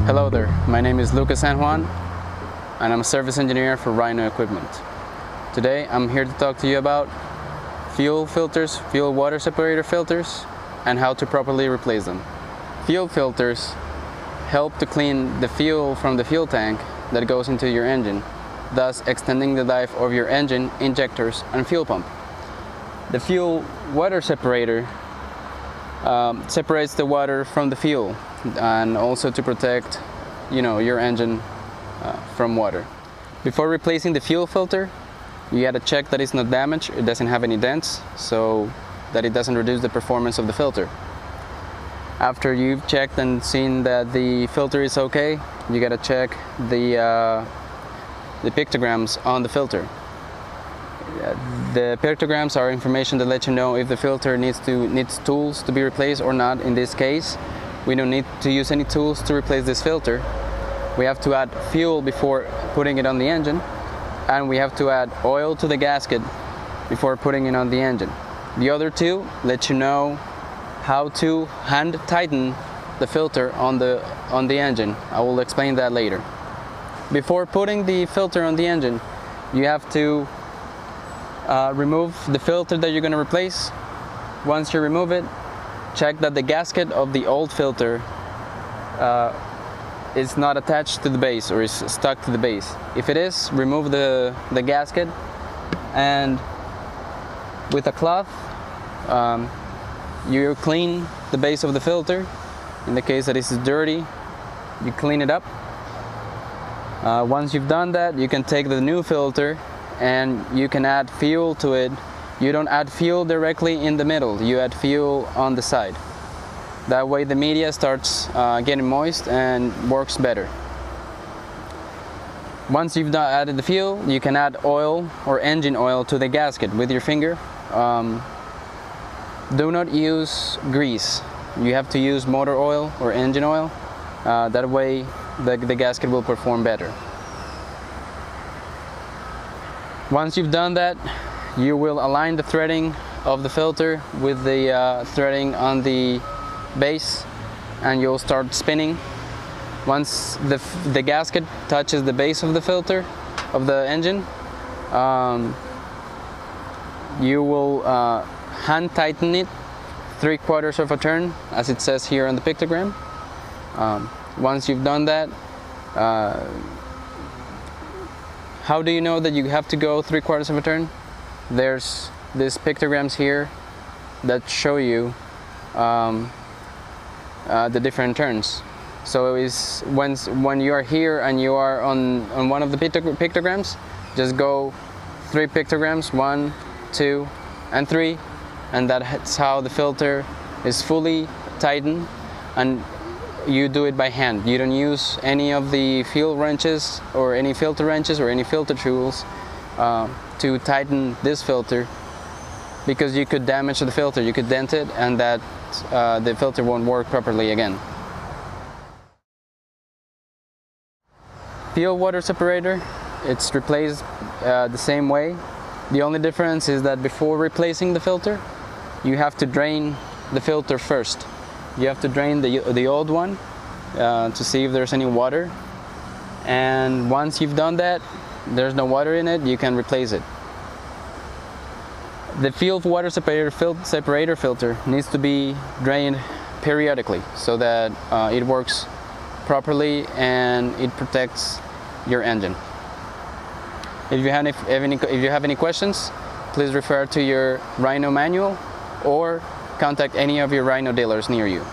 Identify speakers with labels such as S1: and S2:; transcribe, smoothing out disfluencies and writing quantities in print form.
S1: Hello there, my name is Lucas San Juan and I'm a service engineer for Rhino Equipment. Today I'm here to talk to you about fuel filters, fuel water separator filters, and how to properly replace them. Fuel filters help to clean the fuel from the fuel tank that goes into your engine, thus extending the life of your engine, injectors, and fuel pump. The fuel water separator separates the water from the fuel, and also to protect, your engine from water. Before replacing the fuel filter, you gotta check that it's not damaged, it doesn't have any dents, so that it doesn't reduce the performance of the filter. After you've checked and seen that the filter is okay, you gotta check the pictograms on the filter. The pictograms are information that let you know if the filter needs tools to be replaced or not. In this case, we don't need to use any tools to replace this filter. We have to add fuel before putting it on the engine, and we have to add oil to the gasket before putting it on the engine. The other two let you know how to hand tighten the filter on the engine. I will explain that later. Before putting the filter on the engine, you have to remove the filter that you're going to replace. Once you remove it, check that the gasket of the old filter is not attached to the base or is stuck to the base. If it is, remove the gasket, and with a cloth you clean the base of the filter. In the case that this is dirty, you clean it up. Once you've done that, you can take the new filter and you can add fuel to it. You don't add fuel directly in the middle, you add fuel on the side. That way the media starts getting moist and works better. Once you've added the fuel, you can add oil or engine oil to the gasket with your finger. Do not use grease. You have to use motor oil or engine oil. That way the gasket will perform better. Once you've done that, you will align the threading of the filter with the threading on the base, and you'll start spinning. Once the gasket touches the base of the filter of the engine, you will hand tighten it 3/4 of a turn, as it says here on the pictogram. Once you've done that, how do you know that you have to go 3/4 of a turn? There's these pictograms here that show you the different turns. So when you are here and you are on one of the pictograms, just go 3 pictograms, 1, 2, and 3, and that's how the filter is fully tightened. And you do it by hand. You don't use any of the fuel wrenches or any filter wrenches or any filter tools to tighten this filter, because you could damage the filter, you could dent it, and that the filter won't work properly again. Fuel water separator, it's replaced the same way. The only difference is that before replacing the filter, you have to drain the filter first. You have to drain the old one to see if there's any water, and once you've done that, there's no water in it, you can replace it. The fuel water separator filter needs to be drained periodically so that it works properly and it protects your engine. If you have any questions, please refer to your Rhino manual or contact any of your Rhino dealers near you.